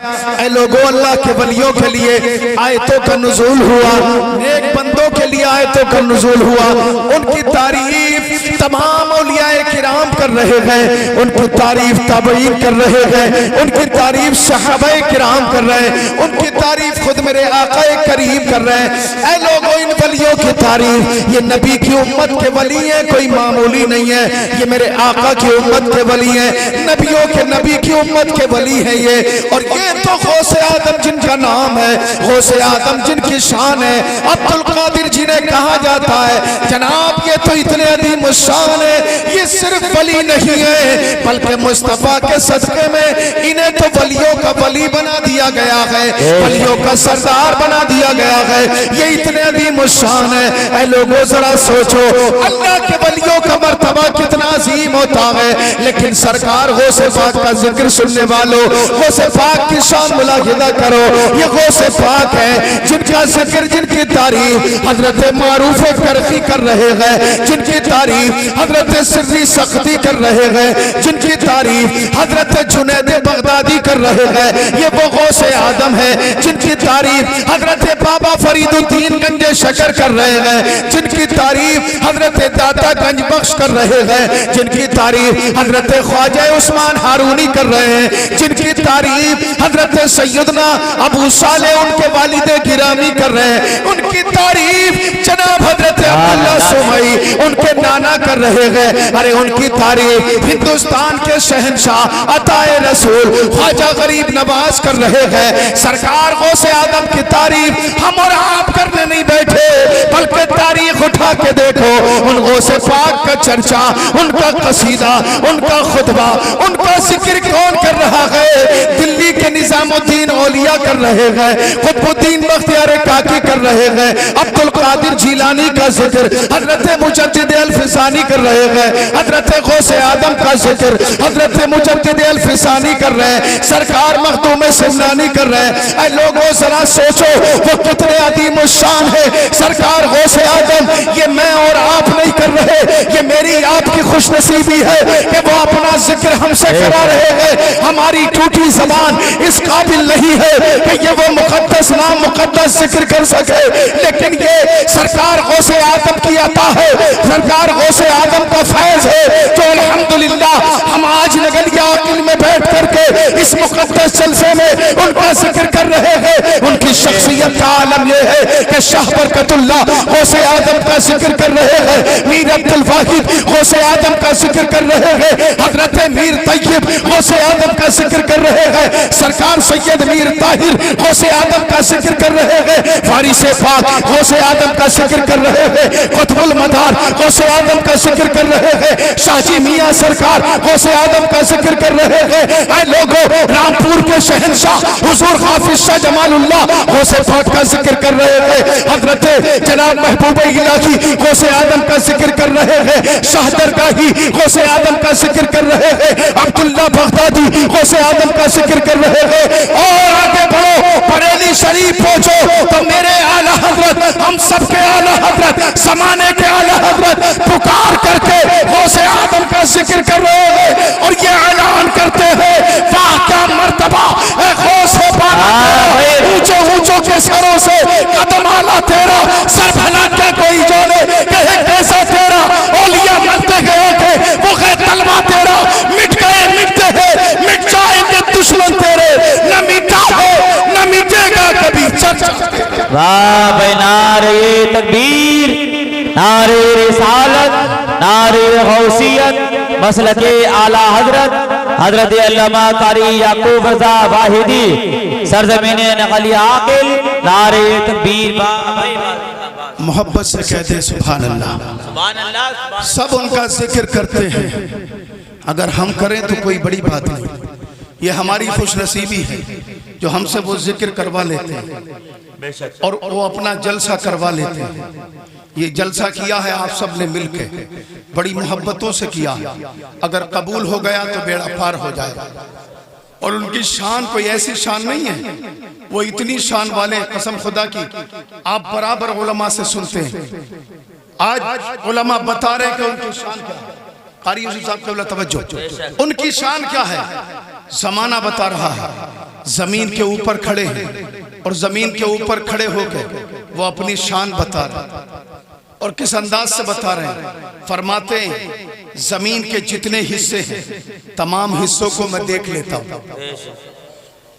ऐ लोगों, अल्लाह के वलियों के लिए आयतों का नुज़ूल हुआ, नेक बंदों के लिए आयतों का नुज़ूल हुआ। उनकी तारीफ तमाम औलियाए किराम कर रहे हैं, उनकी तारीफ ताबईन कर रहे हैं, उनकी तारीफ सहाबाए किराम कर रहे हैं, उनकी तारीफ खुद मेरे आकाए करीम कर रहे हैं। ऐ लोगों, इन वलियों की तारीफ, ये नबी की उम्मत के वली है, कोई मामूली नहीं है। ये मेरे आका की उम्मत के वली है, नबियों के नबी की उम्मत के वली है ये। और ये तो गौसे आदम जिनका नाम है, गौसे आदम जिनकी शान है, अब्दुल कादिर जिन्हें कहा जाता है, जनाब ये तो इतने अजीम शान है। ये सिर्फ वली नहीं है, बल्कि मुस्तफा के सदके में इन्हें तो वलियों का वली बना दिया गया है, वलियों का सरदार बना दिया गया है। ये इतने अजीम शान है। ऐ लोगों, जरा सोचो, अल्लाह के वलियों का मर्तबा कितना अजीम होता है। लेकिन सरकार गौसे पाक का जिक्र सुनने वालों, गौसे पाक की शान मुलाहिदा करो। ये गौसे पाक है जिनका जिक्र, जिनकी तारीफ हजरत मारूफ करखी कर रहे हैं, जिनकी तारीफ हजरत सिर्री सख्ती कर रहे हैं, जिनकी तारीफ हजरत जुनैद बगदादी कर रहे हैं। ये वो गौसे आदम है जिनकी तारीफ हजरत बाबा फरीदुद्दीन गंजे शकर कर रहे हैं, जिनकी तारीफ हजरत दाता गंज बख्श कर रहे हैं, जिनकी तारीफ हजरत ख्वाजा उस्मान हारूनी कर रहे हैं, जिनकी तारीफ हजरत सैयदना अबू साले उनके वालिदे गिरामी कर रहे हैं, उनकी तारीफ जनाब हजरत अब्दुल्ला सुमई उनके नाना कर रहे हैं। अरे उनकी तारीफ हिंदुस्तान के शहंशाह अताए रसूल ख्वाजा गरीब नवाज कर रहे हैं। सरकार गौसे आदम की तारीफ हम और आप करने नहीं बैठे, बल्कि तारीख उठा के देखो, उन गौसे पाक का चर्चा, उनका कसीदा, उनका खुतबा, उनका जिक्र कौन कर रहा है? दिल्ली के निजामुद्दीन औलिया कर रहे हैं, कुतुबुद्दीन बख्तियार काकी कर रहे हैं, अब्दुल कादिर जिलानी का जिक्र हजरत मुजद्दिद अल-फिसानी कर रहे हैं, हजरत गौसे आदम का जिक्र हजरत मुजद्दिद अल-फिसानी कर रहे हैं, सरकार मखदूम सिमनानी कर रहे हैं। ऐ लोगों, जरा सोचो वो कितने अदीम शान है। सरकार गौसे आदम, ये मैं और आप नहीं कर रहे, ये मेरी आपकी खुशनसीबी है कि वो अपना जिक्र हमसे करा रहे हैं। हमारी टूटी जबान इस काबिल नहीं है कि ये वो मुकद्दस नाम मुकद्दस जिक्र कर सके, लेकिन ये सरकार गौसे आदम की अता है, सरकार गौसे आदम का फैज है, जो अल्हम्दुलिल्लाह हम आज नगलिया अकिल में बैठ करके इस मुकद्दस जलसे में उनका जिक्र कर रहे हैं। उनकी शख्सियत का आलम यह है कि शाह बरकतुल्लाह गौसे आदम का जिक्र कर रहे हैं, मीर अब्दुल वाहिद गौसे आदम का जिक्र कर रहे हैं, हजरत मीर तैयब गौसे आदम का जिक्र कर रहे हैं, सरकार सैयद मीर ताहिर गौसे आदम का जिक्र कर रहे हैं, फारिस पाक गौसे आदम का जिक्र कर रहे हैं, कुतुबुल मदार गौसे आदम का जिक्र कर रहे हैं, शाहजी मियां सरकार गौसे आदम का जिक्र कर रहे हैं। ऐ लोगों, रामपुर के शहंशाह हुजूर हाफिज शाह जमालुल्लाह गौसे पाक का जिक्र कर रहे हैं, हजरत जनाब महबूब इलाही गौसे आदम का जिक्र कर रहे हैं, शाहदरगाही गौसे आदम का जिक्र कर रहे हैं, अब्दुल्ला बगदादी गौसे आदम का जिक्र कर रहे हैं। और आगे बढ़ो, बरेली शरीफ पहुंचो तो मेरे आला हजरत, हम सबके आला हजरत, जमाने के आला हजरत पुकार करके गौसे आदम का जिक्र कर रहे हैं और ये ऐलान करते हैं, वाह क्या मर्तबा है गौसे पाक, ऊंचो ऊंचो के सरों से कदम आला तेरा, सर भला क्या कोई जाने, कहे कैसा तेरा, औलिया मरते गए थे वो है तलवा तेरा, मिट गए मिटते हैं, मिट जाएंगे दुश्मन तेरे, न मिटा है न मिटेगा कभी चर्चा। वाह भाई, नारे तकबीर, नारे रिसालत, नारे गौसियत, मसलके आला हजरत हजरत अल्लामा कारी याकूब रज़ा वाहिदी सरजमीने नगलिया आकिल, नारे तकबीर। मोहब्बत से कहते हैं सुभान अल्लाह। सब उनका जिक्र करते हैं, अगर हम करें तो कोई बड़ी बात नहीं, ये हमारी खुशनसीबी है जो हमसे वो जिक्र करवा लेते हैं और वो अपना जलसा करवा लेते हैं। ये जलसा किया है आप सब ने मिलके, बड़ी मोहब्बतों से किया, अगर कबूल हो गया तो बेड़ा पार हो जाएगा। और उनकी शान कोई ऐसी शान नहीं है, वो इतनी शान वाले, कसम खुदा की आप बराबर उलमा से सुनते हैं, आज उलमा बता रहे कि उनकी शान क्या है। कारी यूसुफ साहब क़िबला तवज्जो, उनकी शान क्या है जमाना बता रहा है। जमीन के ऊपर खड़े हैं और जमीन के ऊपर खड़े होकर वो अपनी शान बता रहे और किस अंदाज से बता रहे हैं। फरमाते हैं जमीन के जितने हिस्से हैं तमाम हिस्सों को मैं देख लेता हूं,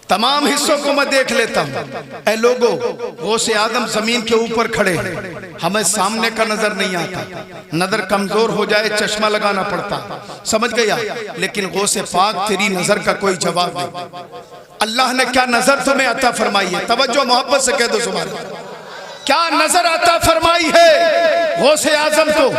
तमाम हिस्सों को मैं देख लेता हूं। ऐ लोगों, गौसे आदम जमीन के ऊपर खड़े हैं, हमें सामने का नजर नहीं आता, नजर कमजोर हो जाए चश्मा लगाना पड़ता, समझ गया। लेकिन गौसे पाक तेरी नजर का कोई जवाब नहीं। अल्लाह ने क्या नजर तुम्हें अता फरमाई है, तवज्जो मोहब्बत से कह दो सुभान, क्या नजर अता फरमाई है। गौसे आजम तो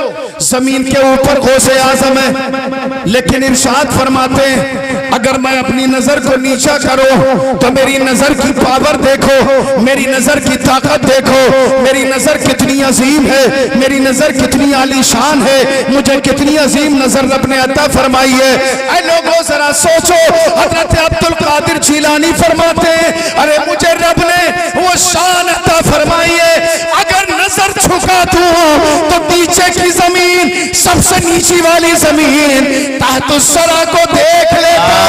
जमीन के ऊपर गौसे आजम है, लेकिन इरशाद फरमाते हैं अगर मैं अपनी नजर को नीचा करूं तो मेरी नजर की पावर देखो, मेरी नजर की ताकत देखो, मेरी नजर कितनी अजीम है, मेरी नजर कितनी आलीशान है, मुझे कितनी अजीम नजर रब ने अता फरमाई है। ऐ लोगों जरा सोचो, हजरत अब्दुल कादिर जिलानी फरमाते हैं अरे मुझे रब ने वो शान अता फरमाई है, अगर नजर झुका दूं तो नीचे की जमीन, सबसे नीची वाली जमीन ताहतुस्सरा को देख लेता हूं,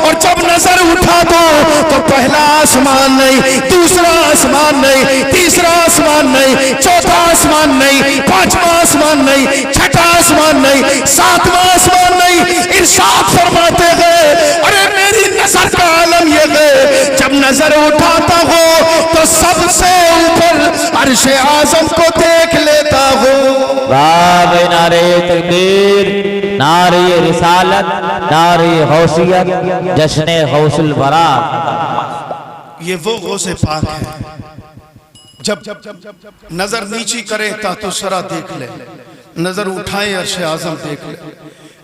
और जब नजर उठा दो तो पहला आसमान नहीं, दूसरा आसमान नहीं, तीसरा आसमान नहीं, चौथा आसमान नहीं, पांचवा आसमान नहीं, छठा आसमान नहीं, सातवां आसमान नहीं। इरशाद फरमाते हैं अरे मेरी नजर का आलम ये है, जब नजर उठाता हो तो सबसे ऊपर अर्शे आजम को देख लेता हूँ। वाह नारे तकबीर, नारे रिसालत, नारे गौसियत, जश्न गौसुल वरा। ये वो गौसे पाक है, जब नजर नीची करे ताहतुस्सरा देख ले, नजर उठाए अर्शे आजम देख ले।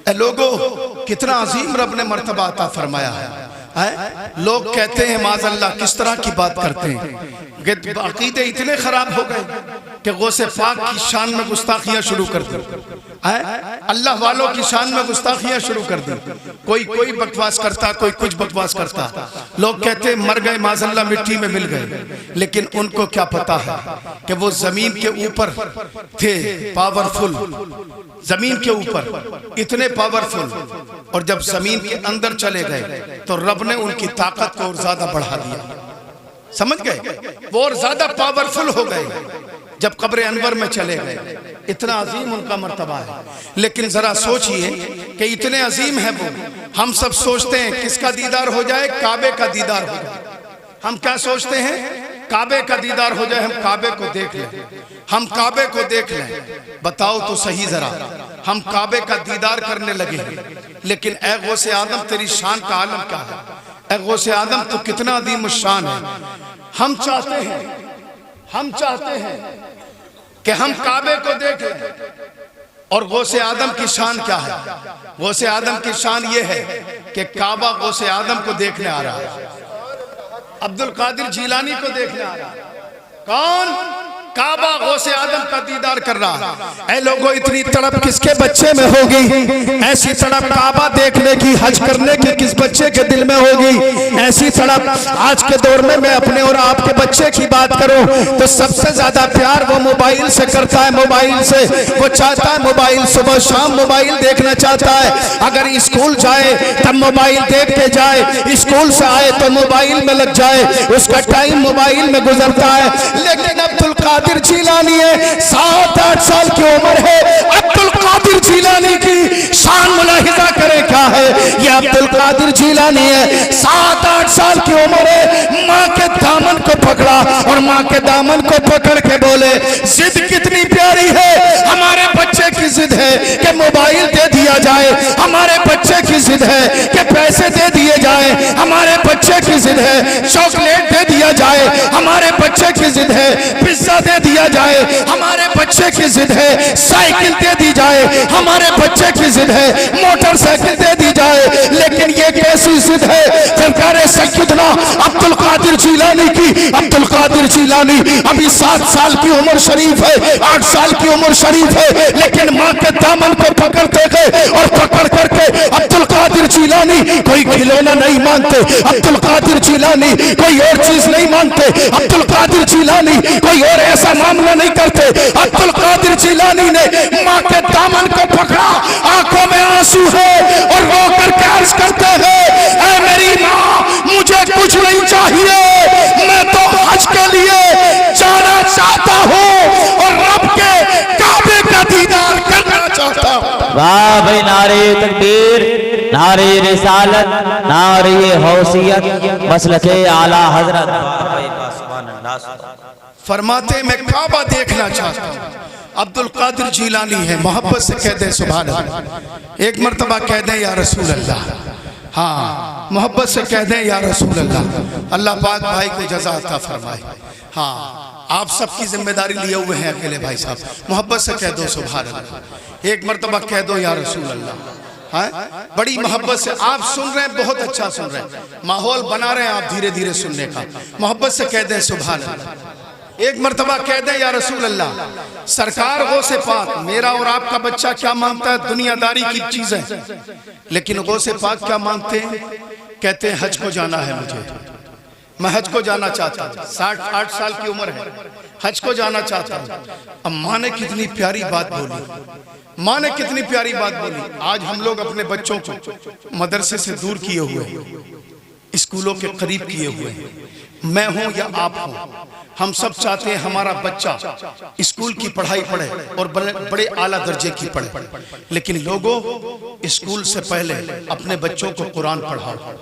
ए लोगों, कितना अजीम रब ने मर्तबा अता फरमाया है। लोग कहते हैं माज़अल्लाह, किस तरह की बात करते हैं, अकीदे इतने खराब हो गए कि गौसे पाक की शान में गुस्ताखियां शुरू कर दी, अल्लाह वालों की शान में गुस्ताखियां शुरू कर दी। कोई बकवास करता, कोई कुछ बकवास करता। लोग कहते मर गए माज़अल्लाह, मिट्टी में मिल गए, लेकिन उनको क्या पता है कि वो जमीन के ऊपर थे, पावरफुल, जमीन के ऊपर इतने पावरफुल, और जब जमीन के अंदर चले गए तो रब ने उनकी ताकत को और ज्यादा बढ़ा दिया, समझ गए, वो और ज्यादा पावरफुल हो गए जब कब्र अनवर में चले गए। इतना अजीम उनका मर्तबा है। लेकिन जरा सोचिए कि इतने अजीम है वो, हम सब सोचते हैं किसका दीदार हो जाए, काबे का दीदार हो जाए। हम क्या सोचते हैं, काबे का दीदार हो जाए, हम काबे को देख लें, हम काबे को देख लें। बताओ तो सही जरा, हम काबे का दीदार करने लगे हैं, लेकिन ऐ गौसे आदम तेरी शान का आलम क्या है। ऐ गौसे आदम तो कितना अजीम शान है। हम चाहते हैं कि हम काबे को देखें, और गौसे आदम की शान क्या है। गौसे आदम की शान ये है कि काबा गौसे आदम को देखने आ रहा है, अब्दुल कादिर जिलानी को देखने आ रहा है। कौन? काबा गौसे आदम का दीदार कर रहा है। ऐ लोगों, इतनी तड़प किसके बच्चे में होगी, ऐसी तड़प काबा देखने की, हज करने की किस बच्चे के दिल में होगी। ऐसी तड़प आज के दौर में मैं अपने और आपके बच्चे की बात करूं तो सबसे ज्यादा प्यार वो मोबाइल से करता है, मोबाइल से वो चाहता है, मोबाइल सुबह शाम मोबाइल देखना चाहता है। अगर स्कूल जाए तब मोबाइल देख के जाए, स्कूल से आए तो मोबाइल में लग जाए, उसका टाइम मोबाइल में गुजरता है। लेकिन अब्दुल कादिर जिलानी है, 7-8 साल की उम्र है, अब्दुल कादिर जिलानी की शान मुलाहिजा करें क्या है। ये अब्दुल कादिर जिलानी है, 7-8 साल की उम्र है, माँ के दामन को पकड़ा और माँ के दामन को पकड़ के बोले, जिद कितनी प्यारी है। हमारे बच्चे की जिद है कि मोबाइल दे दिया जाए, हमारे बच्चे की जिद है कि पैसे दे दिए जाए, हमारे बच्चे की जिद है चॉकलेट दे दिया जाए, हमारे बच्चे की जिद है पिज्जा दे दिया जाए, हमारे बच्चे की जिद है साइकिल दे दी जाए, हमारे बच्चे की जिद है मोटरसाइकिल दे दी जाए। लेकिन ये कैसी जिद है सरकार सैयदना अब्दुल कादिर जिलानी की। अब्दुल कादिर जिलानी अभी 7 साल की उम्र शरीफ है, 8 साल की उम्र शरीफ है, लेकिन माँ के दामन को पकड़ते गए और पकड़ करके अब्दुल कादिर जिलानी कोई खिलौना नहीं मांगते, अब्दुल कादिर जिलानी कोई और चीज नहीं मांगते, अब्दुल कादिर जिलानी कोई और ऐसा मामला नहीं करते। अब्दुल कादिर जिलानी ने माँ के दामन को पकड़ा, आंखों में आंसू है और रो कर अर्ज करते हैं, ऐ मेरी माँ मुझे कुछ कुछ नहीं चाहिए, मैं तो हज के लिए जाना चाहता हूँ और रब के काबे का दीदार करना चाहता हूँ। वाह भाई, नारे तकबीर, नारे रिसालत, नारे हौसियत, मसलके आला हजरत। फरमाते मैं काबा देखना चाहता हूँ। अब्दुल कादिर जीलानी है, मोहब्बत से कह दे सुभान अल्लाह। एक मर्तबा कह दे या रसूल अल्लाह। हाँ, मोहब्बत से कह दें या रसूल अल्लाह। अल्लाह पाक भाई को जज़ा अता फरमाए। हाँ, आप सबकी जिम्मेदारी लिए हुए हैं अकेले भाई साहब, मोहब्बत से कह दो सुभान अल्लाह। एक मर्तबा कह दो या रसूल अल्लाह। हाँ, बड़ी मोहब्बत से आप सुन रहे हैं, बहुत अच्छा सुन रहे हैं, माहौल बना रहे हैं आप धीरे धीरे सुनने का। मोहब्बत से कह दें सुभान अल्लाह। एक मर्तबा कह दें या रसूल अल्लाह। सरकार गौसे पाक, मेरा और आपका बच्चा क्या मांगता है? दुनियादारी की चीजें, लेकिन गौसे पाक क्या मांगते हैं? कहते हैं हज को जाना है मुझे, मैं हज को जाना चाहता हूँ। 60-60 साल की उम्र है, हज को जाना चाहता हूँ। अब माँ ने कितनी प्यारी बात बोली, माँ ने कितनी प्यारी बात बोली। आज हम लोग अपने बच्चों को मदरसे से दूर किए हुए, स्कूलों के करीब किए हुए, मैं हूं या आप हो, हम सब चाहते हैं हमारा बच्चा स्कूल की पढ़ाई पढ़े और बड़े आला दर्जे की पढ़े, लेकिन लोगों स्कूल से पहले अपने बच्चों को कुरान पढ़ाओ,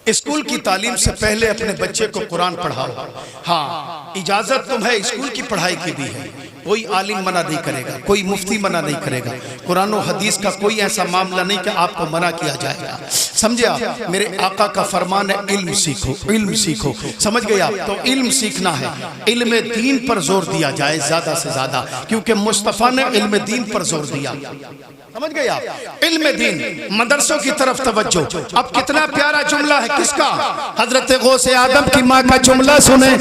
स्कूल की तालीम से पहले अपने बच्चे को कुरान पढ़ाओ। हाँ, इजाजत तुम्हें स्कूल की पढ़ाई की भी है, कोई आलिम मना नहीं करेगा, कोई मुफ्ती मना नहीं करेगा। कुरान और हदीस का कोई ऐसा मामला नहीं कि आपको मना किया जाएगा। समझे आप? मेरे आका का फरमान है इल्म सीखो, इल्म सीखो। समझ गए आप? तो इल्म सीखना है, इल्म दीन पर जोर दिया जाए ज्यादा से ज्यादा, क्योंकि मुस्तफा ने इल्म दीन पर जोर दिया। समझ गए आप? इल्म दीन, मदरसों की तरफ तवज्जो। अब कितना प्यारा जुमला है, किसका? हजरत गौसे आदम की माँ का जुमला सुने,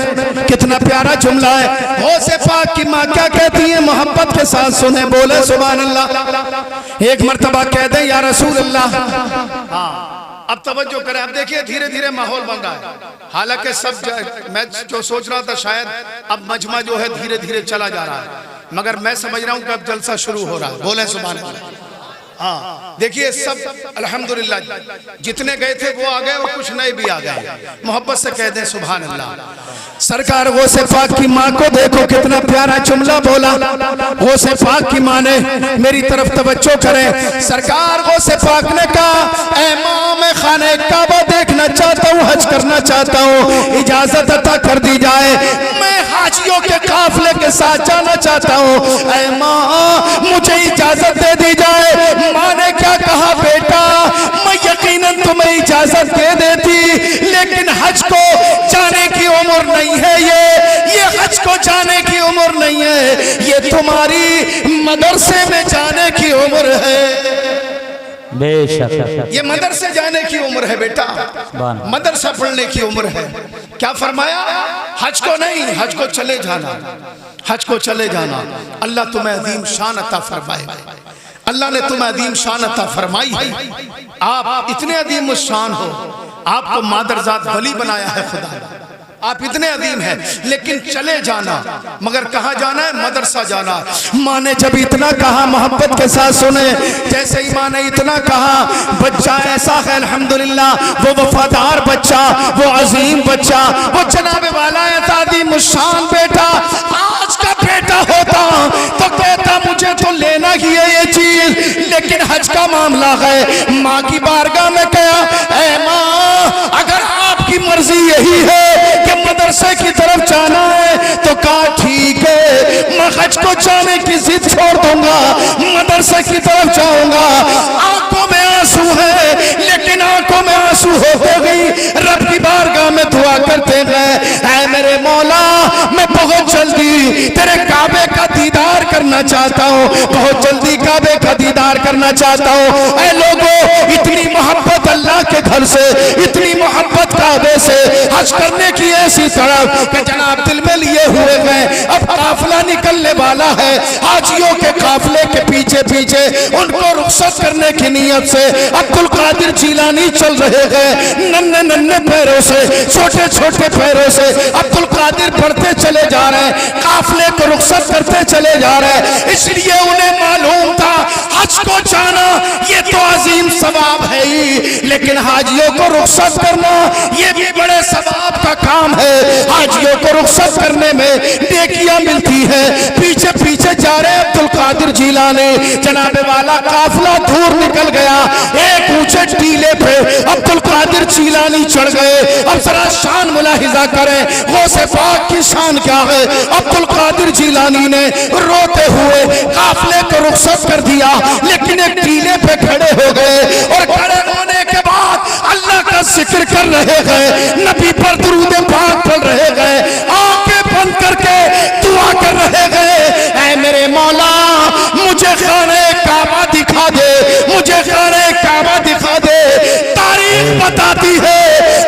कितना प्यारा जुमला है। गौसे पाक की माँ क्या कहती है? मोहब्बत के साथ सुने, बोले सुभान अल्लाह। एक मर्तबा कह दे या रसूल अल्लाह। हाँ, अब तवज्जो करें। अब देखिए धीरे धीरे माहौल बन रहा है, हालांकि सब मैं जो सोच रहा था शायद अब मजमा जो है धीरे धीरे चला जा रहा है, मगर मैं समझ रहा हूँ कि अब जलसा शुरू हो रहा है। बोले सुभान अल्लाह। हाँ, देखिए सब अल्हम्दुलिल्लाह, जितने गए थे वो आ गए और कुछ नए भी आ गए। मोहब्बत से कह दें सुभान अल्लाह। सरकार गौसे पाक की माँ को देखो कितना प्यारा जुमला बोला। गौसे पाक की माँ ने मेरी तरफ तवज्जो करें। सरकार गौसे पाक ने कहा, ऐ माँ मैं खाने काबा देखना चाहता हूँ, हज करना चाहता हूँ, इजाजत अता कर दी जाए, मैं हाजियों के काफिले के साथ जाना चाहता हूँ, ऐ माँ मुझे इजाजत दे दी जाए। माँ ने क्या कहा? बेटा मैं यकीनन तुम्हें इजाजत दे देती, लेकिन हज को जाने की उम्र नहीं है, ये हज को जाने की उम्र नहीं है, ये तुम्हारी मदरसे में जाने की उम्र है। बेशक ये मदरसे जाने की उम्र है बेटा, मदरसा पढ़ने की उम्र है। क्या फरमाया? हज को नहीं, हज को चले जाना, हज को चले जाना। अल्लाह तुम्हें अजीम शान अता फरमाए, अल्लाह ने तुम्हें अजीम शान अता फरमाई है। आप इतने अजीम शान हो, आपको मादरजात वली बनाया है खुदा, आप इतने अजीम हैं, लेकिन चले जाना, मगर कहाँ जाना है? मदरसा जाना। माँ ने जब इतना कहा, मोहब्बत के साथ सुने, जैसे ही माँ ने इतना कहा, बच्चा ऐसा है अल्हम्दुलिल्लाह, वो वफादार बच्चा, वो अजीम बच्चा, वो जनाबे वाला है तादीम शान बेटा। आज का बेटा होता तो कहता मुझे तो लेना ही है ये चीज, लेकिन हज का मामला है। माँ की बारगाह में कहा, ऐ माँ अगर आपकी मर्जी यही है कि मदरसे की तरफ जाना है तो कहा ठीक है, मैं हज को जाने की जिद छोड़ दूंगा, मदरसे की तरफ जाऊंगा। आंखों में आंसू है, लेकिन आंखों में आंसू हो गई, रब की बारगाह में दुआ करते गए, ऐ मेरे मौला मैं बहुत जल्दी तेरे काबे का दीदार करना चाहता हूँ, बहुत जल्दी काबे का दीदार करना चाहता हूँ। ऐ लोगों, इतनी मोहब्बत अल्लाह के घर से, इतनी मोहब्बत काबे से, हज करने की ऐसी तड़प कि जनाब दिल में लिए हुए हैं। अब काफिला निकलने वाला है, हाजियों के काफिले के पीछे पीछे उनको रुखसत करने की नीयत से अब्दुल कादिर जिलानी चल रहे हैं। नन्हे नन्हे पैरों से, छोटे छोटे पैरों से अब्दुल कादिर बढ़ते चले जा रहे हैं, काफिले को रुखसत करते चले जा रहे हैं। इसलिए उन्हें मालूम था हज को जाना ये तो अजीम सवाब है ही, लेकिन हाजियों को रुखसत करना ये भी बड़े सवाब का काम है। हाजियों को रुखसत करने में नेकियां मिलती है। पीछे पीछे जा रहे अब्दुल कादिर जिलानी, जनाबे वाला काफिला दूर निकल गया। एक ऊंचे टीले पे अब्दुल कादिर जिलानी चढ़ गए। अब जरा शान मुलाहिजा करें, गौसे पाक की शान क्या है। अब्दुल कादिर जिलानी ने रोते हुए काफिले को रुखसत कर दिया, लेकिन एक टीले पे खड़े हो गए और खड़े होने के बाद अल्लाह का जिक्र कर रहे हैं, नबी पर दुरूद पाक पढ़ रहे हैं, आंखें बंद करके दुआ कर रहे हैं, ऐ मेरे मौला मुझे खाने काबा दिखा दे, मुझे खाने काबा दिखा दे। तारीख बताती है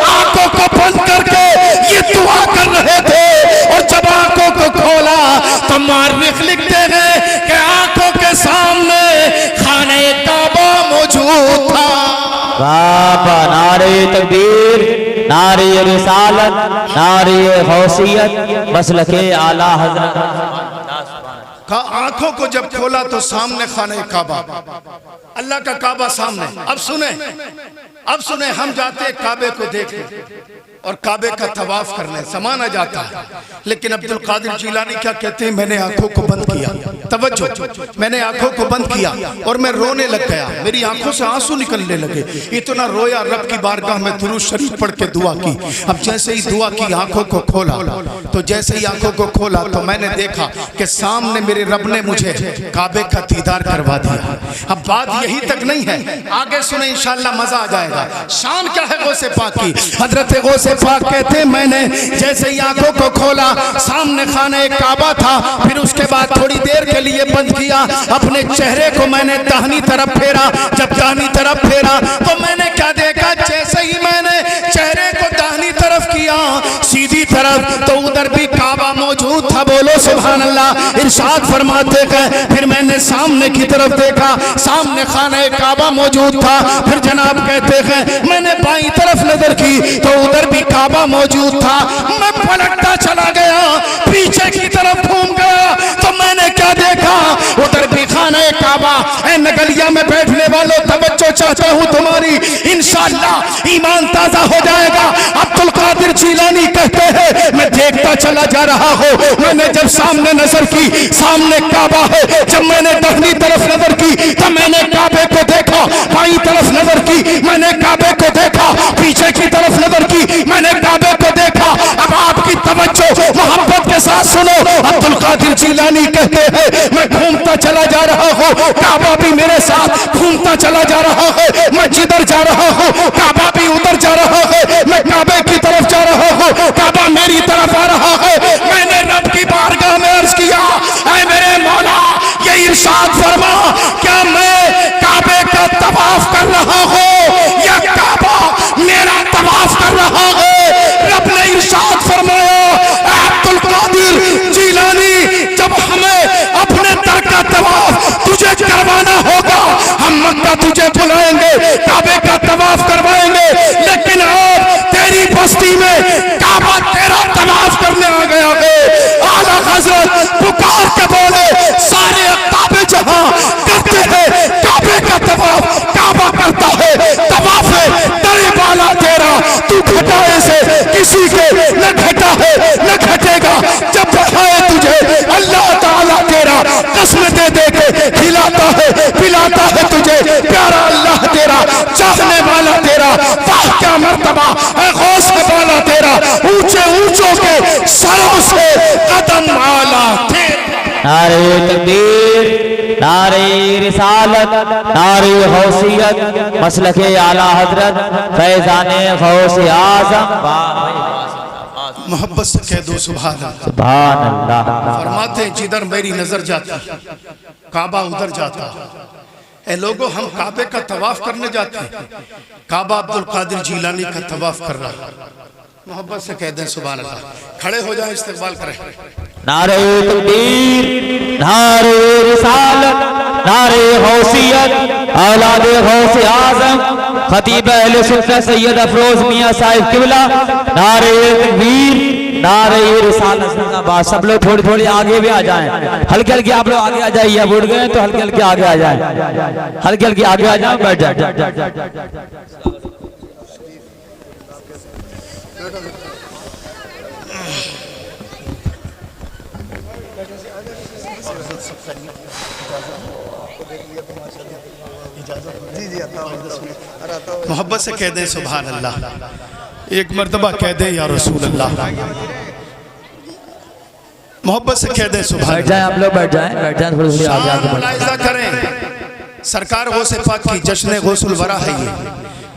आंखों को बंद करके ये दुआ कर रहे थे, और जब आंखों को खोला तो मार्रिख लिखते हैं कि आंखों के सामने खाने काबा मौजूद था। बाबा नारे तकबीर, नारे रिसालत, नारे गौसियत, मसलके आला हजरत। का आंखों को जब खोला तो सामने खाने काबा, अल्लाह का काबा सामने। अब सुने हम जाते काबे को देखने और काबे का तवाफ करने, समाना जाता है, लेकिन अब्दुल कादिर जिलानी क्या कहते हैं, मैंने आंखों को बंद किया, तवज्जो, मैंने आंखों को बंद किया और मैं रोने लग गया, मेरी आंखों से आंसू निकलने लगे। इतना रोया, रब की बारगाह में दुरूद शरीफ पढ़ के दुआ की। अब जैसे ही दुआ की, आंखों को खोला, तो जैसे ही आंखों को खोला तो मैंने देखा कि सामने मेरे रब ने मुझे काबे का दीदार करवा दिया। अब बात यही तक नहीं है, आगे सुने इंशाअल्लाह मजा आ जाएगा। शान क्या है गौसे पाक की। हजरत गौसे पाक कहते मैंने जैसे ही आंखों को खोला सामने खाने काबा था, फिर उसके बाद थोड़ी देर के लिए बंद किया, अपने चेहरे को मैंने दाहिनी तरफ फेरा। जब दाहिनी तरफ फेरा तो मैंने क्या देखा, जैसे ही मैंने चेहरे को दाहिनी तरफ किया सीधी तरफ, तो उधर भी काबा मौजूद था। बोलो सुभान अल्लाह। इरशाद फरमाते हैं फिर मैंने सामने की तरफ देखा, सामने खाने काबा मौजूद था। फिर जनाब कहते हैं मैंने बाईं तरफ नजर की तो उधर भी काबा मौजूद था। मैं पलटता चला गया, पीछे की तरफ घूम गया तो मैंने क्या देखा, उधर भी खाने काबा। ऐ नगलिया में बैठने वालों, तवज्जो चाहता हूँ तुम्हारी, इंशाअल्लाह ईमान ताजा हो जाएगा। अब्दुल कादिर जिलानी कहते हैं मैं देखता चला जा रहा हूँ, मैंने जब सामने नजर की सामने काबा है, जब मैंने दाहिनी तरफ नजर की तब मैंने काबे को देखा, बाईं तरफ नजर की मैंने काबे को देखा, पीछे की तरफ नजर की मैंने काबे को देखा। अब आपकी तवज्जो मोहब्बत के साथ सुनो। अब्दुल कादिर जिलानी कहते हैं मैं घूमता चला जा रहा हूँ, काबा भी मेरे साथ घूमता चला जा रहा है। मैं जिधर जा रहा हूँ काबा भी उधर जा रहा है, मैं काबे की तरफ जा रहा हूँ, काबा मेरी तरफ आ रहा है। मैंने रब की बारगाह में अर्ज किया, ऐ मेरे मौला ये इरशाद फरमा, क्या मैं काबे का तवाफ कर रहा हूँ या काबा मेरा तवाफ कर रहा है? रब ने इरशाद फरमाया, अब्दुल कादिर जिलानी जब हमें अपने दर का तवाफ तुझे करवाना होगा, हम मक्का तुझे बुलाएंगे, काबे का तवाफ करवाएंगे, लेकिन अब तेरी बस्ती में काबा तेरा तवाफ करने आ गया है। आला हजरत पुकार के बोले सारे काबे जहां करते हैं काबे का तवाफ, काबा करता है तवाफ है तेरे वाला तेरा, तू घटाए से किसी के न घटा है न घटेगा। जब बढ़ाए तुझे अल्लाह ताला तेरा, कसम दे दे के खिलाता है पिलाता है तुझे, प्यारा अल्लाह तेरा, चाहने वाला तेरा, वाह क्या मर्तबा है गौस वाला तेरा, ऊंचे ऊंचों के सरों से कदम आला तेरा। नारे तकबीर, नारे रिसालत, नारे गौसियत, मसलके आला हजरत, फैजाने गौसे आज़म। मोहब्बत से कह दो सुभान अल्लाह। सुभान अल्लाह। फरमाते हैं जिधर मेरी नजर जाती काबा उधर जाता। ए लोगों हम काबे का तवाफ करने जाते हैं, काबा अब्दुल कादिर जिलानी का तवाफ कर रहा। मोहब्बत से कह दें सुभान अल्लाह। खड़े हो जाएं, इस्तकबाल करें। नारे तकबीर, नारे रिसालत, नारे गौसियत, औलाद गौसे आजम खतीब अहले सुन्नत सैयद अफरोज मियां साहिब किबला। नारे तकबीर, नारे रिसालत जिंदाबाद। सब लोग थोड़ी थोड़ी आगे भी आ जाएं, हल्के हल्के आप लोग आगे आ जाइए। अब उठ गए तो हल्के हल्के आगे आ जाएं, हल्के हल्के आगे आ जाएं, बैठ जाए। मोहब्बत से कह दें सुभान अल्लाह। एक मर्तबा कह दें या रसूल अल्लाह। मोहब्बत से कह दें सुभान। बैठ जाएं आप लोग, बैठ जाएं, बैठ जाएं, थोड़ी थोड़ी आगे आगे मुलाहिजा करें। सरकार गौसे पाक की जश्न गौसुल वरा है ये।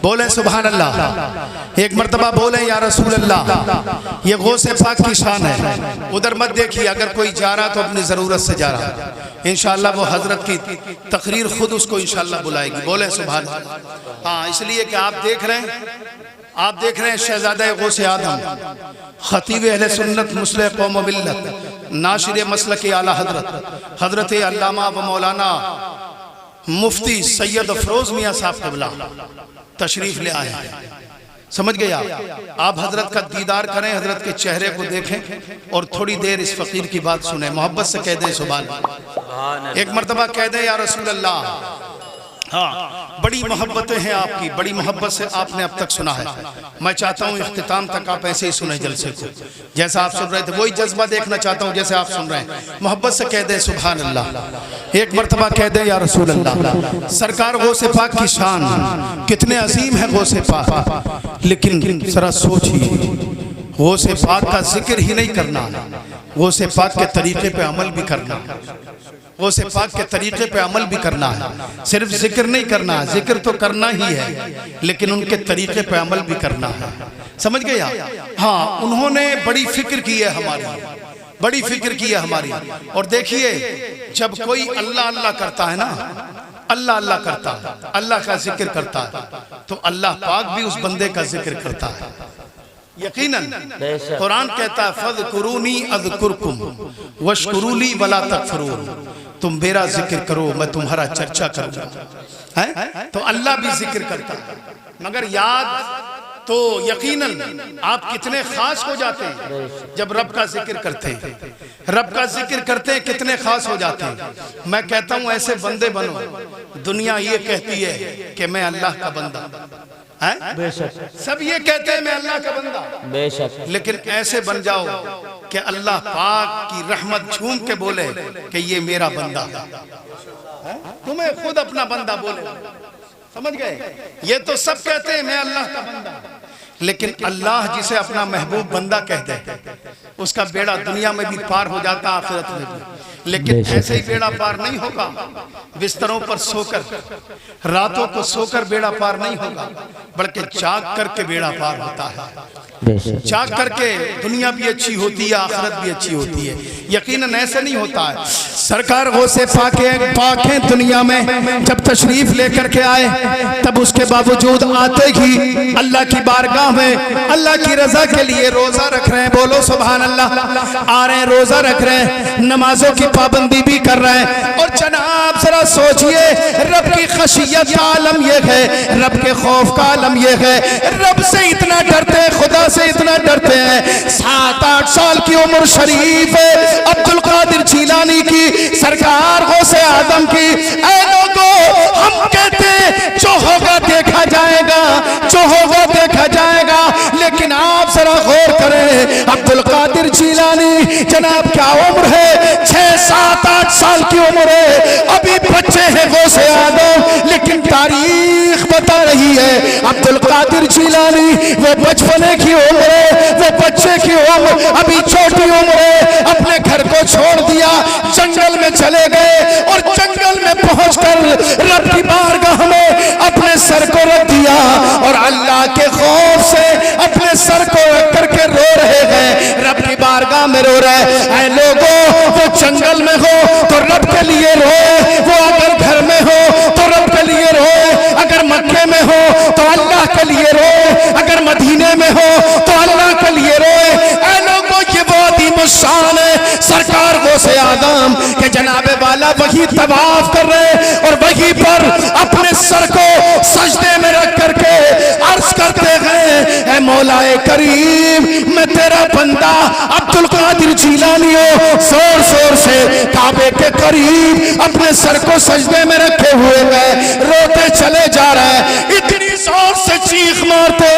बोले सुभान अल्लाह। एक मर्तबा बोले या रसूल अल्लाह। ये गौसे पाक की शान है। उधर मत देखिए, अगर कोई जा रहा तो अपनी ज़रूरत से जा रहा, इंशाअल्लाह वो हजरत की तकरीर खुद उसको इंशाअल्लाह बुलाएगी। बोले सुभान। हाँ, इसलिए कि आप देख रहे हैं शहजादा गौसे आदम, खतीब अहले सुन्नत मुस्लिह कौम व मिल्लत, नाशिर मसलक आला हजरत अल्लामा व मौलाना मुफ्ती सैयद अफरोज मियां साहब क़िबला तशरीफ ले आए हैं। समझ गए आप हजरत का दीदार करें, हजरत के चेहरे को देखें और थोड़ी देर इस फकीर की बात सुने। मोहब्बत से कह दें सुभान। एक मर्तबा कह दें या रसूल अल्लाह। हाँ, बड़ी मोहब्बतें हैं आपकी, बड़ी मोहब्बत से आपने अब तक सुना है। मैं चाहता हूँ इख्तिताम तक आप ऐसे ही सुने जलसे को, जैसा आप सुन रहे थे वही जज्बा देखना चाहता हूँ जैसे आप सुन रहे हैं। मोहब्बत से कह दें सुभान अल्लाह। एक मर्तबा कह दें या रसूल अल्लाह। सरकार गौसे पाक की शान कितने अजीम है गौसे पाक, लेकिन जरा सोचिए, गौसे पाक का जिक्र ही नहीं करना, गौसे पाक के तरीके पे अमल भी करना, गौसे पाक के तरीके पे अमल भी करना है। सिर्फ जिक्र नहीं करना, जिक्र तो करना ही है, लेकिन उनके तरीके पे अमल भी करना है। समझ गए आप? हाँ, उन्होंने बड़ी फिक्र की है हमारी, बड़ी फिक्र की है हमारी। और देखिए, जब कोई अल्लाह अल्लाह करता है ना, अल्लाह अल्लाह करता है, अल्लाह का जिक्र करता है, तो अल्लाह पाक भी उस बंदे का जिक्र करता है। यकीनन कुरान कहता है फज़कुरूनी अज़कुरकुम वश्कुरूली वला तकफुरून। तुम मेरा जिक्र करो, मैं तुम्हारा चर्चा करूंगा। है तो अल्लाह भी जिक्र करता है, मगर याद तो यकीनन आप कितने खास हो जाते हैं जब रब का जिक्र करते हैं। रब का जिक्र करते हैं कितने खास हो जाते हैं। मैं कहता हूं ऐसे बंदे बनो, दुनिया ये कहती है कि मैं अल्लाह का बंदा है, बेशक सब ये कहते हैं मैं अल्लाह का बंदा, बेशक, लेकिन ऐसे बन जाओ कि अल्लाह पाक की रहमत झूम के बोले कि ये मेरा बंदा है, तुम्हें खुद अपना बंदा बोले। समझ गए? ये तो सब कहते हैं मैं अल्लाह का बंदा, लेकिन अल्लाह जिसे अपना महबूब बंदा कह दे उसका बेड़ा दुनिया में भी पार हो जाता, आखिरत में भी। लेकिन ऐसे ही बेड़ा पार नहीं होगा, बिस्तरों पर सोकर, रातों को सोकर बेड़ा पार नहीं होगा, बल्कि जाग करके बेड़ा पार होता है। जाग करके दुनिया भी अच्छी होती है, आखिरत भी अच्छी होती है। यकीनन ऐसे नहीं होता है। सरकार गौसे पाके दुनिया में जब तशरीफ लेकर के आए, तब उसके बावजूद आते ही अल्लाह की बारगाह में अल्लाह की रजा के लिए रोजा रख रहे हैं। बोलो सुभान अल्लाह। आ रहे हैं, रोजा रख रहे हैं, नमाजों की पाबंदी भी कर रहे हैं। और जनाब जरा सोचिए, रब की खशियत का आलम यह है, रब के खौफ का आलम यह है, रब से इतना डरते हैं, खुदा से इतना डरते हैं। 7-8 साल की उम्र शरीफ है अब्दुल कादिर जीलानी की, सरकार गौसे आदम की। ऐ लोगों, हम कहते हैं जो होगा देखा जाएगा, जो होगा देखा जाएगा, लेकिन आप जरा गौर करें, अब्दुल कादिर जीलानी जनाब क्या उम्र है? 6-7-8 साल की उम्र है, अभी बच्चे हैं गौसे आदम, लेकिन तारीख बता रही है अब्दुल कादिर जीलानी वो बचपने की उम्र है, वो बच्चे की उम्र, अभी छोटी उम्र है, अपने घर को छोड़ दिया, जंगल में चले गए और जंगल में पहुंचकर रब की बारगाह में अपने सर को रख दिया और अल्लाह के खौफ से अपने सर को रख करके रो रहे हैं, रब की बारगाह में रो रहे हैं। लोगों, वो जंगल में हो तो रब के लिए रोए, वो अगर घर में हो तो रब के लिए रोए, अगर मक्के में हो तो अल्लाह के लिए रोए, अगर मदीने में हो तो अल्लाह के जनाबे वाला वही तवाफ कर रहे और वहीं पर अपने सर को सजदे में रख करके अर्ज करते हैं, ऐ मौलाए करीम, मैं तेरा बंदा अब्दुल कादिर जीलानी हो, जोर जोर से काबे के करीब अपने सर को सजदे में रखे हुए गए, रोते चले जा रहे हैं। इतनी जोर से चीख मारते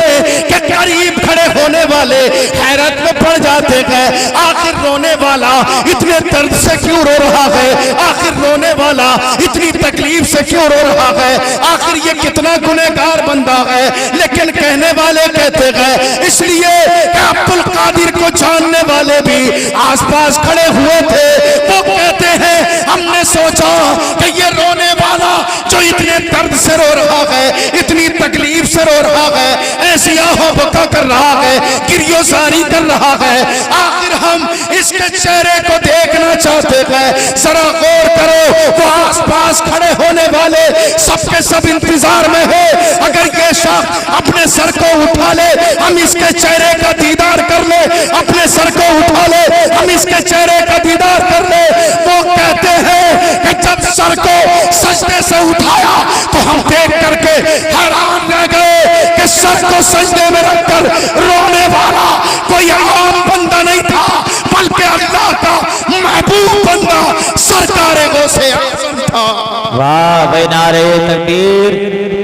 कि करीब खड़े होने वाले हैरत में पड़ जाते गए। आखिर रोने वाला इतने दर्द से क्यों रो रहा है, आखिर रोने वाला इतनी तकलीफ से क्यों रो रहा है, आखिर ये कितना गुनहगार बंदा है। लेकिन कहने वाले कहते गए इसलिए कि अब्दुल कादिर को जानने वाले भी आसपास खड़े हुए थे। वो कहते हैं हमने सोचा कि ये रोने वाला जो इतने दर्द से रो रहा है, इतनी तकलीफ से रो रहा है, ऐसी आहों बका कर रहा है, गिरियोसारी कर रहा है, आखिर हम इसके चेहरे को देखना चाहते हैं। जरा गौर करो, वो आसपास खड़े होने वाले सबके सब इंतजार में है। अगर ये शख्स अपने सर को उठा ले, हम इसके चेहरे का दीदार कर ले, अपने सर को उठा ले, हम इसके चेहरे का दीदार कर ले। वो कहते हैं कि जब सर को सजदे से उठाया तो हम देख करके हैरान रह गए कि सर को सजदे में रखकर रोने वाला कोई आम बंदा नहीं था, बल्कि अल्लाह का महबूब बंदा सरकारे गौसे आज़म था। वाह भाई, नारे तकबीर,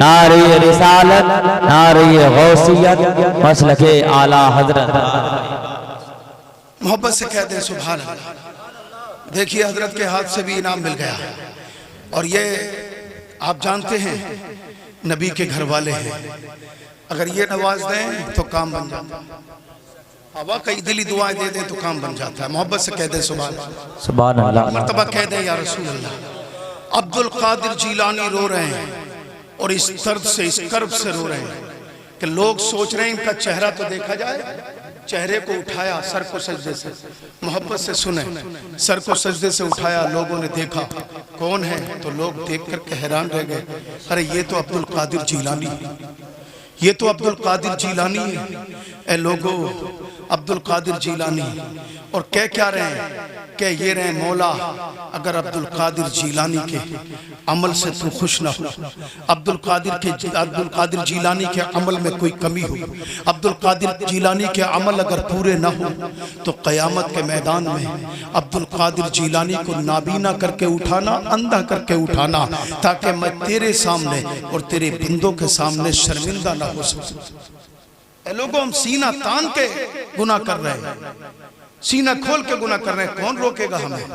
नारे रिसालत, नारे गौसियत, मसलके आला हजरत। मोहब्बत से कहते हैं सुभान अल्लाह। देखिए हजरत के हाथ से भी इनाम मिल गया है और ये आप जानते हैं नबी के घर वाले हैं, अगर ये नवाज दें तो काम बन जाता है, हवा कई दिली दुआएं दे दें तो काम बन जाता है। मोहब्बत से कहते हैं सुभान अल्लाह। मर्तबा कह दें या रसूल अल्लाह। अब्दुल कादिर जीलानी रो रहे हैं और इस दर्द से, इस कर्ब से रो रहे हैं कि लोग सोच रहे हैं इनका चेहरा तो देखा जाए। चेहरे को उठाया सर को सजदे से, मोहब्बत से सुने, सर को सजदे से उठाया, लोगों ने देखा कौन है, तो लोग देख करके हैरान रह गए, अरे ये तो अब्दुल कादिर जीलानी है, ये तो अब्दुल कादिर जीलानी है। ए लोगो, अब्दुल कादिर जीलानी और कह क्या रहे हैं, कह ये रहे मौला अगर अब्दुल कादिर जीलानी के अमल से तू खुश ना हो, अब्दुल कादिर जीलानी के अमल में कोई कमी हो, अब्दुल कादिर जीलानी के अमल अगर पूरे ना हो तो क़यामत के मैदान में अब्दुल कादिर जीलानी को नाबीना करके उठाना, अंधा करके उठाना, ताकि मैं तेरे सामने और तेरे बंदों के सामने शर्मिंदा ना हो सकूं। लोगों, हम सीना तान के गुनाह कर रहे हैं, सीना खोल के गुनाह कर रहे हैं, कौन रोकेगा हमें?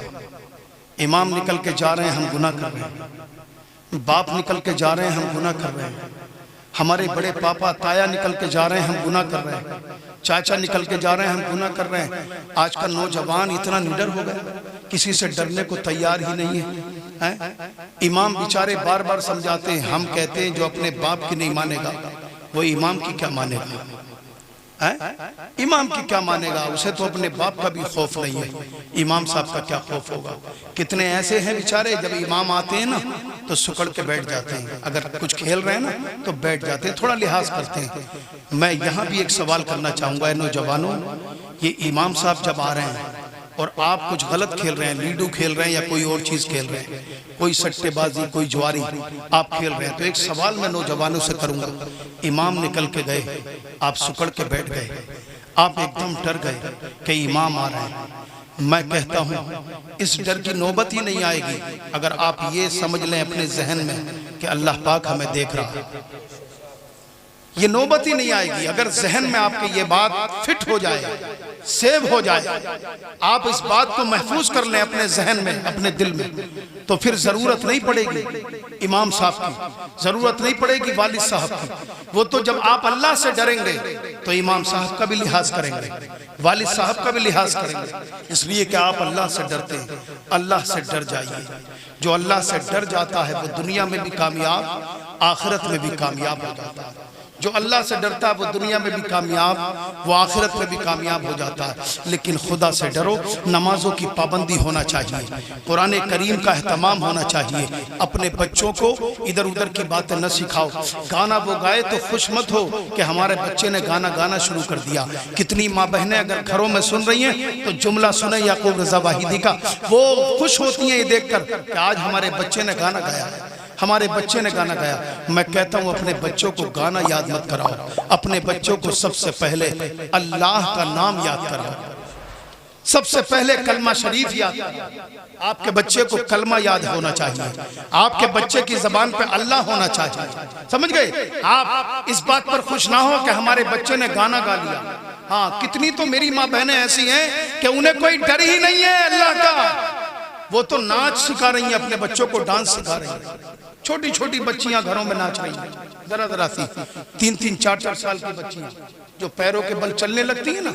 इमाम निकल के जा रहे हैं, हम गुनाह कर रहे हैं, बाप निकल के जा रहे हैं, हम गुनाह कर रहे हैं, हमारे बड़े पापा ताया निकल के जा रहे हैं, हम गुनाह कर रहे हैं, चाचा निकल के जा रहे हैं, हम गुनाह कर रहे हैं। आज का नौजवान इतना निडर हो गया, किसी से डरने को तैयार ही नहीं है। इमाम बेचारे बार बार समझाते हैं, हम कहते हैं जो अपने बाप की नहीं मानेगा वो इमाम की क्या मानेगा? इमाम की क्या मानेगा? उसे तो अपने बाप का भी खौफ नहीं है, इमाम साहब का क्या खौफ होगा? कितने ऐसे हैं बेचारे, जब इमाम आते हैं ना तो सुकड़ के बैठ जाते हैं, अगर कुछ खेल रहे हैं ना तो बैठ जाते हैं, थोड़ा लिहाज करते हैं। मैं यहाँ भी एक सवाल करना चाहूँगा नौजवानों, ये इमाम साहब जब आ रहे हैं और आप कुछ गलत खेल रहे हैं, लीडू खेल रहे हैं या कोई और चीज़ खेल रहे हैं, कोई सट्टेबाजी, कोई जुआरी आप खेल रहे हैं, तो एक सवाल मैं नौजवानों से करूंगा। इमाम निकल के गए, आप सुकड़ के बैठ गए, आप एकदम डर गए कि इमाम आ रहे हैं। मैं कहता हूं इस डर की नौबत ही नहीं आएगी अगर आप ये समझ लें अपने जहन में कि अल्लाह पाक हमें देख रहा है। ये नौबत ही नहीं आएगी अगर जहन में आपके ये बात फिट हो जाए, सेव हो जाए, आप इस बात को महफूज कर लें अपने जहन में, अपने दिल में, तो फिर जरूरत नहीं पड़ेगी इमाम साहब की, जरूरत नहीं पड़ेगी वालिद साहब की। वो तो जब आप अल्लाह से डरेंगे तो इमाम साहब का भी लिहाज करेंगे, वालिद साहब का भी लिहाज करेंगे, इसलिए कि आप अल्लाह से डरते हैं। अल्लाह से डर जाइए, जो अल्लाह से डर जाता है वो दुनिया में भी कामयाब, आखिरत में भी कामयाब हो जाता है। जो अल्लाह से डरता है वो दुनिया में भी कामयाब, वो आखिरत में भी कामयाब हो जाता है। लेकिन खुदा से डरो, नमाजों की पाबंदी होना चाहिए, कुरान करीम का एहतमाम होना चाहिए। अपने बच्चों को इधर उधर की बातें न सिखाओ। गाना वो गाए तो खुश मत हो कि हमारे बच्चे ने गाना गाना शुरू कर दिया। कितनी माँ बहनें अगर घरों में सुन रही हैं तो जुमला सुने याकूब रजा वाहिदी का, वो खुश होती हैं ये देखकर कि आज हमारे बच्चे ने गाना गाया, हमारे बच्चे ने गाना गाया। मैं कहता हूँ अपने बच्चों को गाना याद मत कराओ, अपने बच्चों को सबसे पहले अल्लाह का नाम याद कराओ, सबसे पहले कलमा शरीफ याद कराओ। आपके बच्चे को कलमा याद होना चाहिए, आपके बच्चे की जबान पे अल्लाह होना चाहिए। समझ गए? आप इस बात पर खुश ना हो कि हमारे बच्चे ने गाना गा लिया। हाँ, कितनी तो मेरी माँ बहनें ऐसी हैं कि उन्हें कोई डर ही नहीं है अल्लाह का। वो तो नाच सिखा रही हैं अपने बच्चों को, डांस सिखा रही हैं। छोटी छोटी बच्चियां घरों में नाच रही हैं, जरा जरा सी 3-3, 4-4 साल की बच्चियां जो पैरों के बल चलने लगती है ना,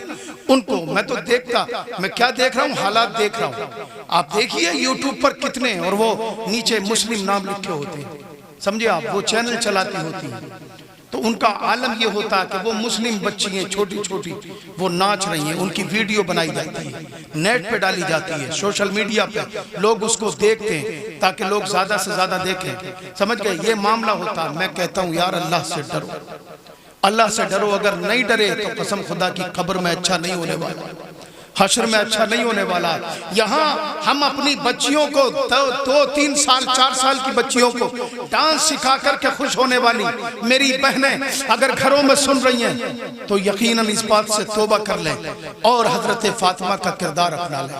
उनको मैं तो देखता, मैं क्या देख रहा हूँ, हालात देख रहा हूँ। आप देखिए यूट्यूब पर कितने, और वो नीचे मुस्लिम नाम लिखे होते हैं, समझे आप, वो चैनल चलाती होती हैं। तो उनका आलम ये होता है कि वो मुस्लिम बच्ची हैं छोटी छोटी, वो नाच रही हैं, उनकी वीडियो बनाई जाती है, नेट पे डाली जाती है, सोशल मीडिया पे लोग उसको देखते हैं ताकि लोग ज्यादा से ज्यादा देखें। समझ गए? ये मामला होता है। मैं कहता हूँ यार अल्लाह से डरो, अल्लाह से डरो। अगर नहीं डरे तो कसम खुदा की कब्र में अच्छा नहीं होने वाला, हश्र में अच्छा नहीं होने वाला। यहाँ हम अपनी बच्चियों को 2-3 साल 4 साल की बच्चियों को डांस सिखा करके खुश होने वाली मेरी बहनें अगर घरों में सुन रही हैं तो यकीनन इस बात से तौबा कर लें और हजरत फातिमा का किरदार अपना लें,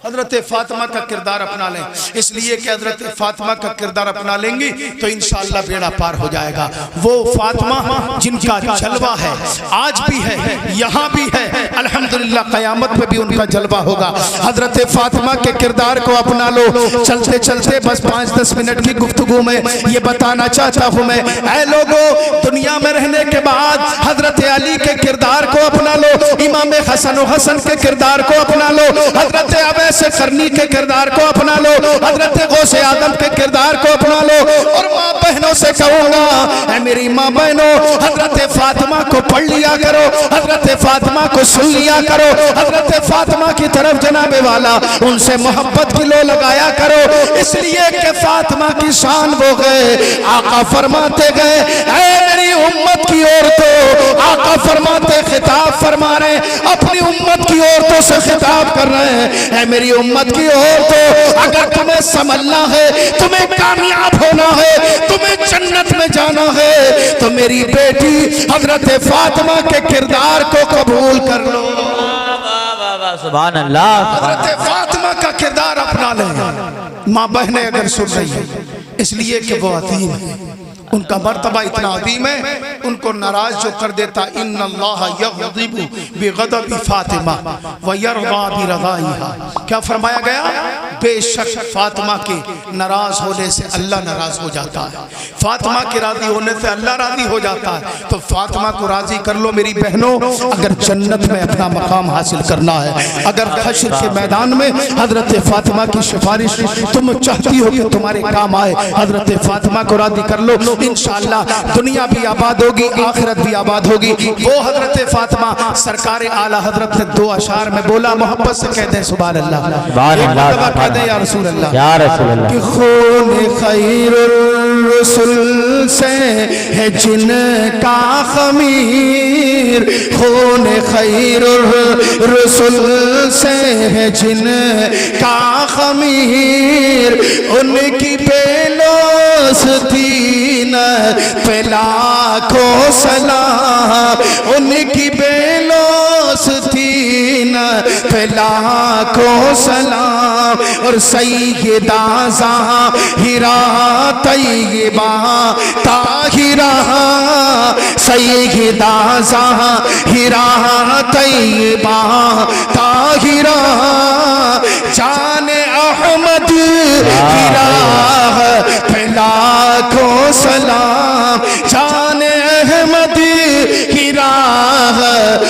हजरत फातिमा का किरदार अपना लें। इसलिए कि हजरत फातिमा का किरदार अपना लेंगी तो इंशाअल्लाह बेड़ा पार हो जाएगा। वो फातिमा जिनका जलवा है, आज भी है, यहाँ भी है, अल्हम्दुलिल्लाह क़यामत में भी उनका जलवा होगा। हजरत फातिमा के किरदार को अपना लो। चलते चलते बस 5-10 मिनट की गुफ्तगू में ये बताना चाहता हूँ मैं, ऐ लोगों, दुनिया में रहने के बाद हजरत अली के किरदार को अपना लो, इमाम हसन के किरदार को अपना लो, हजरत से करनी के किरदार को अपना लो, हजरत गौसे आदम के किरदार को अपना लो। और माँ बहनों से कहूंगा, ऐ मेरी माँ बहनों, हजरत फातिमा को पढ़ लिया करो, हजरत फातिमा को सुन लिया करो, हजरत फातिमा की तरफ जनाबे वाला उनसे मोहब्बत की लो लगाया करो। इसलिए कि फातिमा की शान वो गए, आका फरमाते गए, ऐ मेरी उम्मत की औरतों, आका फरमाते खिताब फरमा रहे, अपनी उम्मत की औरतों से खिताब कर रहे हैं, मेरी उम्मत की औरतों, अगर तुम्हें संभलना है, तुम्हें कामयाब होना है, तुम्हें जन्नत में जाना है, तो मेरी बेटी हजरत फातिमा के किरदार को कबूल कर लो। सुभान अल्लाह, हजरत फातिमा का किरदार अपना लें। माँ बहनें अगर सुन रही है, इसलिए कि वो अजीम है, उनका मर्तबा इतना अजीम है, उनको नाराज जो कर देता, इन्नल्लाह यग़ज़िबु बिग़ज़बि फातिमा व यरज़ा बिरज़ाइहा। क्या फरमाया गया? बेशक फातिमा के नाराज होने से अल्लाह नाराज हो जाता है, फातिमा के राजी होने से अल्लाह राजी हो जाता है। तो फातिमा को राजी कर लो मेरी बहनों, अगर जन्नत में अपना मकाम हासिल करना है, अगर हश्र के मैदान में हजरत फातिमा की सिफारिश तुम चाहती हो कि तुम्हारे काम आए, हजरत फातिमा को राजी कर लो, इंशाअल्लाह दुनिया भी आबाद होगी, आखिरत भी आबाद होगी। वो हजरत फातिमा सरकार आला हजरत ने 2 अशार में बोला, मोहब्बत से कहते हैं सुभान अल्लाह, कहते हैं या रसूल अल्लाह, या रसूल अल्लाह, कि खून खैरुल रसूल से है जिनका खमीर, खून खैरुल रसूल से है जिनका खमीर, उनकी बेलोस्ती पे लाखों सलाम, उनकी बेलोस्ती पे लाखों सलाम। और सैयदा ज़ाहिरा तैयबा ताहिरा, सैयदा ज़ाहिरा तैयबा ताहिरा, जाने अहमद गिरा पे लाखों सलाम, जाने अहमद गिरा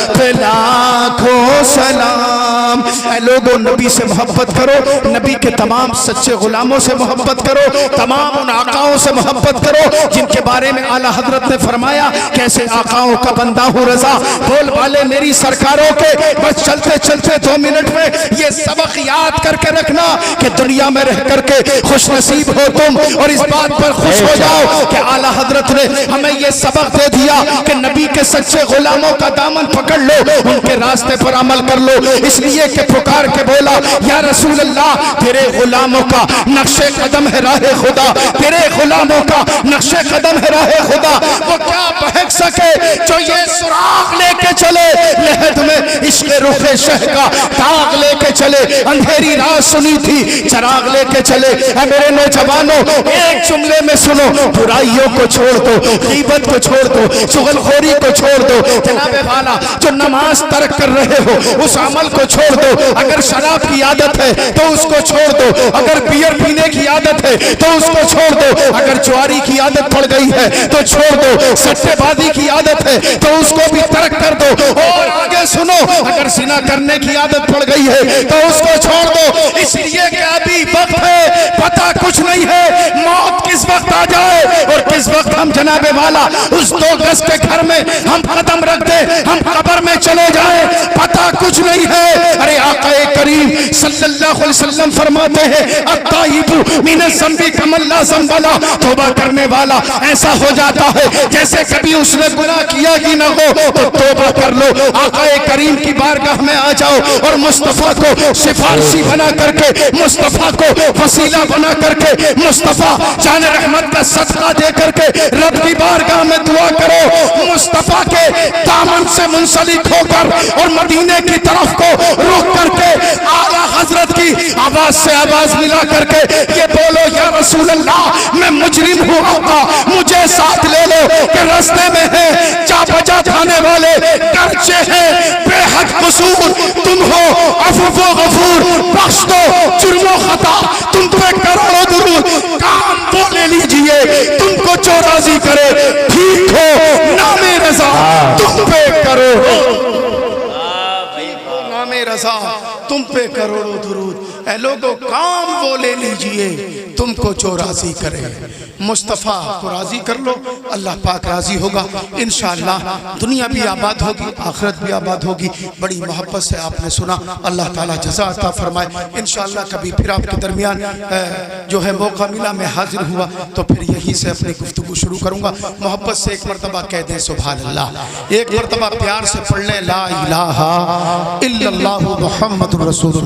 पे लाखों सलाम। ऐ लोगों, नबी से मोहब्बत करो, नबी के तमाम सच्चे गुलामों से मोहब्बत करो, तमाम उन आकाओं से मोहब्बत करो जिनके बारे में आला हजरत ने फरमाया कैसे आकाओं का बंदा हूँ रजा। बोल वाले मेरी सरकारों के बस चलते चलते 2 मिनट में ये सबक याद करके रखना कि दुनिया में रह करके खुश नसीब हो तुम, और इस बात पर खुश हो जाओ कि आला हजरत ने हमें ये सबक दे दिया कि नबी के सच्चे गुलामों का दामन पकड़ लो, उनके रास्ते पर अमल कर लो। इसलिए कि पुकार के बोला, या रसूल अल्लाह, तेरे गुलामों का नक्शे कदम है राहे खुदा, तेरे गुलामों का नक्शे कदम है राहे खुदा। वो क्या बहक सके जो ये सुराग लेके चले, लहद में इश्क रुखे शह का दाग लेके चले। अंधेरी रात सुनी थी, चराग लेके चले। मेरे नौजवानों, एक जुमले में सुनो, बुराइयों को छोड़ दो, गीबत को छोड़ दो, चुगलखोरी को छोड़ दो। जनाबे वाला, जो नमाज तर्क कर रहे हो उस अमल को छोड़ दो। अगर शराब की आदत है तो उसको छोड़ दो, अगर बियर पीने की आदत है तो उसको छोड़ दो, अगर ज्वारी की आदत पड़ गई है तो छोड़ दो, सट्टेबाजी की आदत है तो उसको भी तर्क कर दो। और आगे सुनो, अगर जिना करने की आदत पड़ गई है तो उसको छोड़ दो। इसलिए कि अभी वक्त है, पता कुछ नहीं है मौत किस वक्त आ जाए और किस वक्त हम जनाबे वाला उस 2 गज के घर में हम कदम रख दे, हम कब्र में चले जाए, पता कुछ नहीं है। अरे आक़ाए करीम सल्लल्लाहु अलैहि वसल्लम फरमाते हैं, अत्ताइबु मिन ज़ंबि कमल्ला ज़ंबला, तौबा करने वाला ऐसा हो जाता है जैसे कभी उसने गुनाह किया ही ना हो। तो तौबा कर लो, आक़ाए करीम की बारगाह में आ जाओ और मुस्तफ़ा को सिफारशी बना करके, मुस्तफ़ा को वसीला बना करके, मुस्तफ़ा जान रहमत का सदका दे करके रब की बारगाह में दुआ करो। मुस्तफ़ा के दामन से मुंसलिक होकर और मदीने की तरफ को रुख करके आला हजरत की आवाज से आवाज मिला करके ये बोलो, या रसूल अल्लाह, मैं मुजरिम हूँ आका, मुझे साथ ले लो कि रास्ते में है जा बजा खाने वाले कर्जे हैं, बेहद कसूर तुम हो, अफ़्व गफूर, बख्श दो जुर्मो खता, तुम पे करोड़ों दुरूद, काम वो ले लीजिए तुमको जो राजी करे, ठीक हो नामे रजा तुम पे करो, नामे रजा तुम पे करोड़ों दुरूद। ऐ लोगों, काम वो ले लीजिए तुमको जो राजी करे। मुस्तफ़ा को राजी कर लो, अल्लाह पाक राजी होगा इंशाअल्लाह। दुनिया भी आबाद होगी, आखिरत भी आबाद होगी। बड़ी मोहब्बत से आपने सुना, अल्लाह ताला जज़ा अता फरमाए। इंशाअल्लाह कभी फिर आपके दरमियान जो है मौका मिला, मैं हाजिर हुआ तो फिर यहीं से अपनी गुफ्तगू शुरू करूँगा। मोहब्बत से एक मरतबा कह दें सुभान अल्लाह, एक मरतबा प्यार से पढ़ लें ला इलाहा इल्लल्लाहु मुहम्मदुर रसूलुल्लाह।